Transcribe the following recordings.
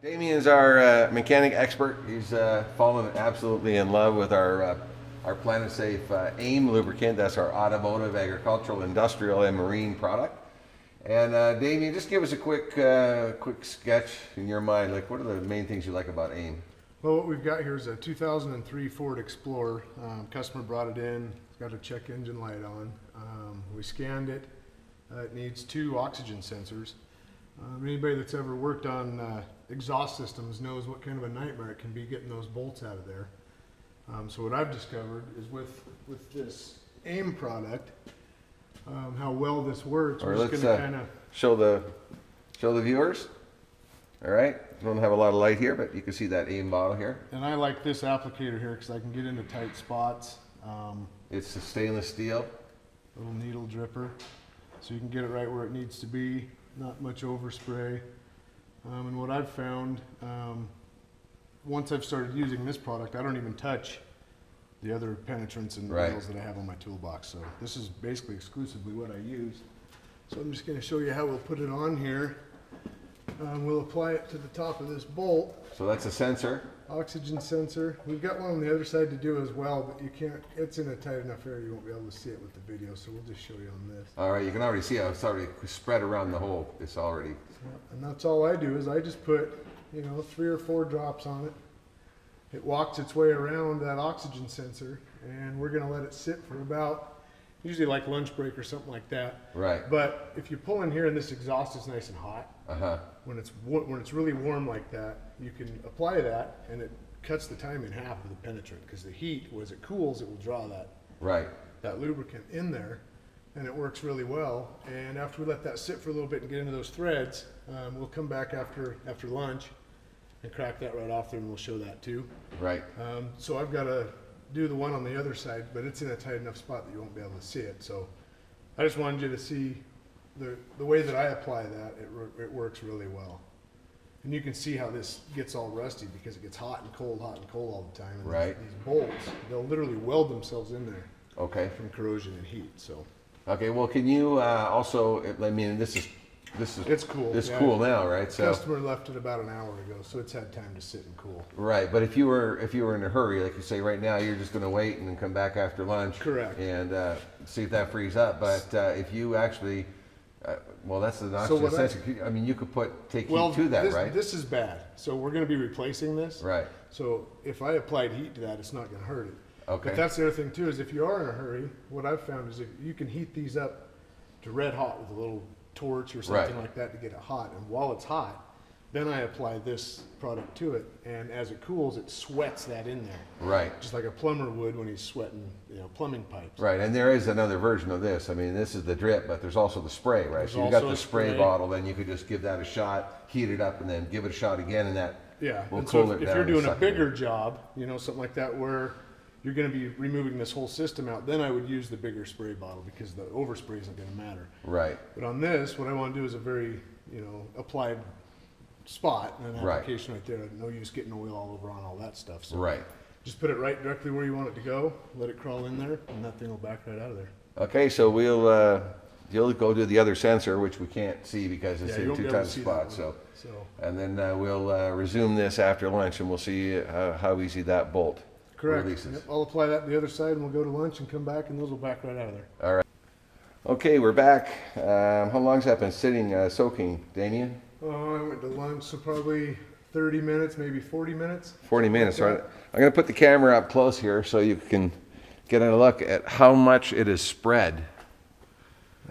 Damion's our mechanic expert. He's fallen absolutely in love with our PlanetSafe A.I.M lubricant. That's our automotive, agricultural, industrial, and marine product. And Damion, just give us a quick sketch in your mind. Like, what are the main things you like about A.I.M? Well, what we've got here is a 2003 Ford Explorer. Customer brought it in. It's got a check engine light on. We scanned it. It needs 2 oxygen sensors. Anybody that's ever worked on exhaust systems knows what kind of a nightmare it can be getting those bolts out of there. So what I've discovered is with this A.I.M product, how well this works. Or let's show the viewers. All right, we don't have a lot of light here, but you can see that A.I.M bottle here. And I like this applicator here because I can get into tight spots. It's a stainless steel. Little needle dripper, so you can get it right where it needs to be. Not much overspray. And what I've found, once I've started using this product, I don't even touch the other penetrants and oils that I have on my toolbox. So this is basically exclusively what I use. So I'm just going to show you how we'll put it on here. We'll apply it to the top of this bolt. So that's a sensor. Oxygen sensor. We've got one on the other side to do as well, but you can't, it's in a tight enough area you won't be able to see it with the video, so we'll just show you on this. All right, you can already see how it's already spread around the hole. It's already. And that's all I do is I just put, 3 or 4 drops on it. It walks its way around that oxygen sensor, and we're gonna let it sit for about, usually like lunch break or something like that. Right. But if you pull in here and this exhaust is nice and hot, when it's really warm like that, you can apply that, and it cuts the time in half of the penetrant, because the heat, as it cools, it will draw that lubricant in there, and it works really well. And after we let that sit for a little bit and get into those threads, we'll come back after lunch and crack that right off there, and we'll show that too. Right. So I've got to do the one on the other side, but it's in a tight enough spot that you won't be able to see it. So I just wanted you to see the way that I apply that. It works really well. And you can see how this gets all rusty because it gets hot and cold all the time. And these bolts, they'll literally weld themselves in there. Okay. From corrosion and heat. So. Okay. Well, can you also? I mean, this is. It's cool. It's cool now, right? So customer left it about an hour ago, so it's had time to sit and cool. Right. But if you were in a hurry, like you say right now, you're just going to wait and then come back after lunch. Correct. And see if that frees up. But if you actually. Well, that's the oxygen sensor. I mean, you could take heat to that, right? This is bad. So we're going to be replacing this. Right. So if I applied heat to that, it's not going to hurt it. Okay. But that's the other thing too, is if you are in a hurry, what I've found is that you can heat these up to red hot with a little torch or something like that to get it hot. And while it's hot, then I apply this product to it, and as it cools, it sweats that in there. Right. Just like a plumber would when he's sweating, plumbing pipes. Right, and there is another version of this. I mean, this is the drip, but there's also the spray, right? So you got the spray bottle, then you could just give that a shot, heat it up, and then give it a shot again, and that will cool it down. If you're doing a bigger job, something like that, where you're going to be removing this whole system out, then I would use the bigger spray bottle because the overspray isn't going to matter. Right. But on this, what I want to do is a very, applied spot and an application right there. No use getting oil all over on all that stuff. So just put it right directly where you want it to go, let it crawl in there, and that thing will back right out of there. Okay, so you'll go to the other sensor, which we can't see because it's in 2 tight spots. And then we'll resume this after lunch, and we'll see how easy that bolt releases. Yep, I'll apply that to the other side, and we'll go to lunch and come back, and those will back right out of there. All right. Okay, we're back. How long's that been sitting, soaking, Damion? I went to lunch, so probably 30 minutes, maybe 40 minutes. 40 minutes, right. I'm going to put the camera up close here so you can get a look at how much it is spread.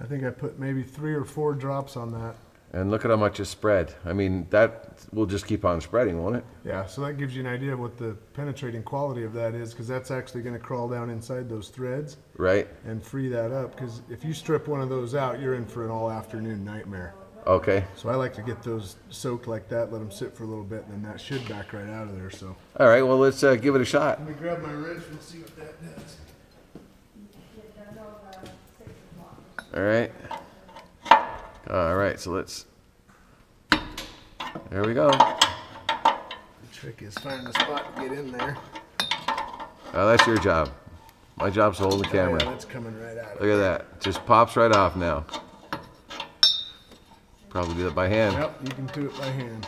I think I put maybe 3 or 4 drops on that. And look at how much is spread. I mean, that will just keep on spreading, won't it? Yeah, so that gives you an idea of what the penetrating quality of that is, because that's actually going to crawl down inside those threads. Right. And free that up, because if you strip one of those out, you're in for an all-afternoon nightmare. Okay. So I like to get those soaked like that, let them sit for a little bit, and then that should back right out of there. So. All right, well, let's give it a shot. Let me grab my wrench and we'll see what that does. All right. All right, so let's, there we go. The trick is finding a spot to get in there. Oh, that's your job. My job's to hold the camera. Yeah, that's coming right out. Look at that. Just pops right off now. Probably do it by hand. Yep, you can do it by hand.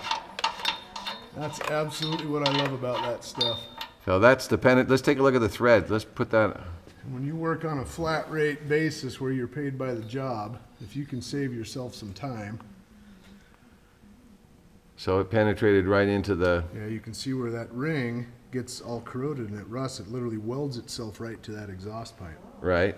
That's absolutely what I love about that stuff. So that's the pennant. Let's take a look at the thread. Let's put that. When you work on a flat rate basis where you're paid by the job, if you can save yourself some time. So it penetrated right into the. Yeah, you can see where that ring gets all corroded and it rusts. It literally welds itself right to that exhaust pipe. Right.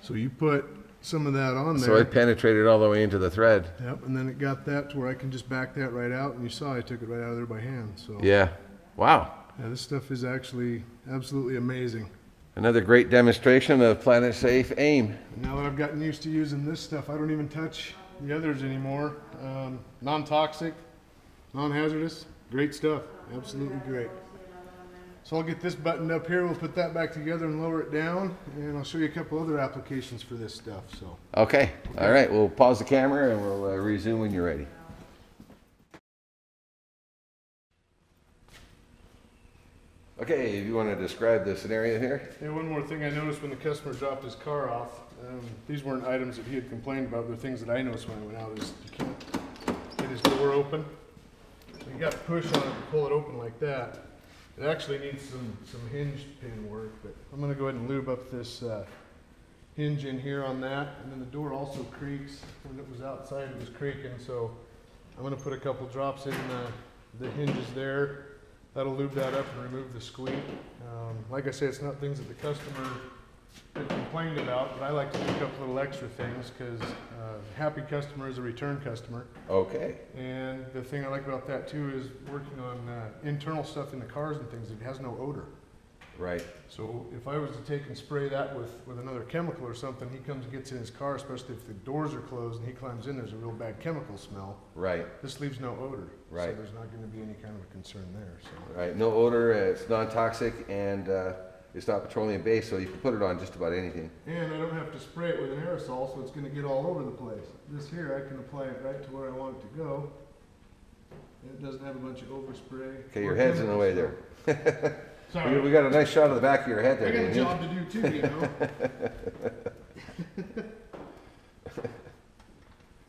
So you put some of that on there. So it penetrated all the way into the thread. Yep, and then it got that to where I can just back that right out, and you saw I took it right out of there by hand. So Yeah. Wow. yeah, this stuff is actually absolutely amazing. Another great demonstration of PlanetSafe A.I.M. Now that I've gotten used to using this stuff, I don't even touch the others anymore. Non-toxic, non-hazardous, great stuff, absolutely great. So I'll get this buttoned up here, we'll put that back together and lower it down, and I'll show you a couple other applications for this stuff. So. Okay. All right. We'll pause the camera and we'll resume when you're ready. Okay, if you want to describe the scenario here. Hey, one more thing I noticed when the customer dropped his car off. These weren't items that he had complained about, they're things that I noticed when I went out, is you can't get his door open. So you got to push on it to pull it open like that. It actually needs some hinge pin work, but I'm going to go ahead and lube up this hinge in here on that. And then the door also creaks. When it was outside, it was creaking, so I'm going to put a couple drops in the hinges there. That'll lube that up and remove the squeak. Like I say, it's not things that the customer had complained about, but I like to pick up little extra things because happy customer is a return customer. Okay. And the thing I like about that too is working on internal stuff in the cars and things, it has no odor. Right. So if I was to take and spray that with another chemical or something, he comes and gets in his car, especially if the doors are closed and he climbs in, there's a real bad chemical smell. Right. This leaves no odor. Right. So there's not going to be any kind of a concern there. So. Right. No odor. It's non-toxic and it's not petroleum based, so you can put it on just about anything. And I don't have to spray it with an aerosol, so it's going to get all over the place. This here, I can apply it right to where I want it to go. And it doesn't have a bunch of overspray. Okay, your head's in the way there. Sorry. We got a nice shot of the back of your head there. I got a job to do too, you know.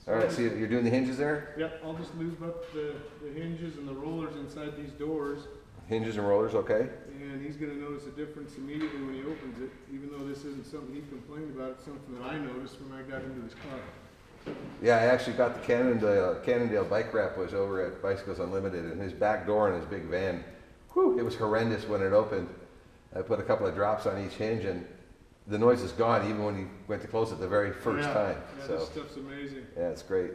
All right, so you're doing the hinges there? Yep, I'll just lube up the hinges and the rollers inside these doors. Hinges and rollers, okay. And he's going to notice a difference immediately when he opens it, even though this isn't something he complained about. It's something that I noticed when I got into his car. Yeah, I actually got the Cannondale bike wrap was over at Bicycles Unlimited, and his back door in his big van, whew, it was horrendous when it opened. I put a couple of drops on each hinge, and the noise is gone even when you went to close it the very first time. Yeah, so this stuff's amazing. yeah, it's great.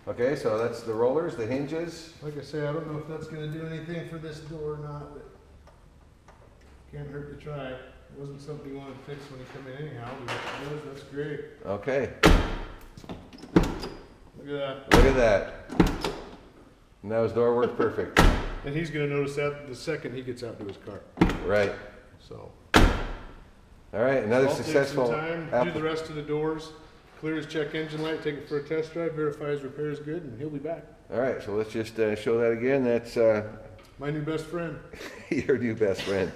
Okay, so that's the rollers, the hinges. Like I say, I don't know if that's going to do anything for this door or not, but can't hurt to try. It wasn't something you wanted to fix when you come in anyhow, but if it does, that's great. Okay. Look at that. Look at that. Now his door worked perfect. And he's going to notice that the second he gets out to his car. Right. So. All right, another I'll successful. take some time, do the rest of the doors, clear his check engine light, take it for a test drive, verify his repair is good, and he'll be back. All right, so let's just show that again. That's my new best friend. your new best friend.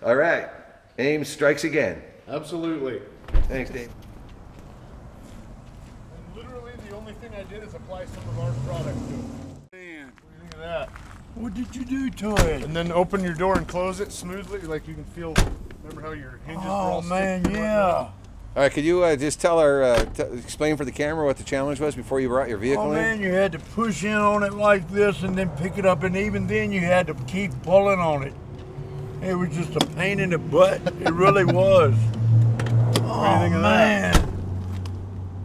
All right, A.I.M strikes again. Absolutely. Thanks, Dave. And literally the only thing I did is apply some of our product to it. Man, what do you think of that? What did you do to it? And then open your door and close it smoothly, like you can feel. Remember how your hinges were all Oh man, sticky and yeah. whatnot? All right, could you just tell our explain for the camera what the challenge was before you brought your vehicle Oh in? man, you had to push in on it like this and then pick it up, and even then you had to keep pulling on it. It was just a pain in the butt. It really was. Oh think of man,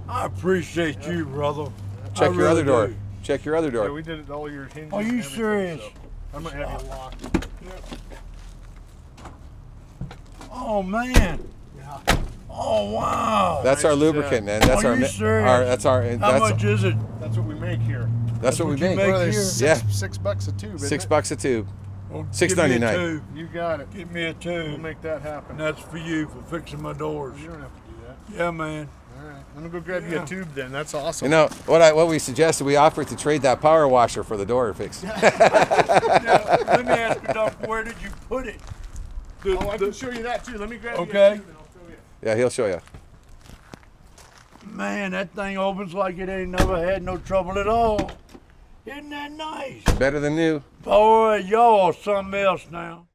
I appreciate you, brother. Check I your other really door. do. Check your other door. Yeah, we did it all your hinges. Are and you everything, serious? so I might have you locked. Oh man. Yeah. Oh wow. That's our Nice, lubricant, man. That's Are our, you serious? that's our. How That's much is it? That's what we make here. that's what we what you make. make? What are they, here? Yeah. $6 a tube. isn't it? $6 a tube. Well, $6.99. Give me a tube. You got it. Give me a We'll tube. make that happen. And that's for you for fixing my doors. You don't have to do that. Yeah, man. All right. I'm gonna go grab you Yeah. a tube then. That's awesome. You know what we suggested? We offered to trade that power washer for the door fix. Now, let me ask you, Doc, where did you put it? Oh, I can show you that too. Let me grab you a Okay. tube and I'll show you. Yeah, he'll show you. Man, that thing opens like it ain't never had no trouble at all. Isn't that nice? Better than new. Boy, y'all are something else now.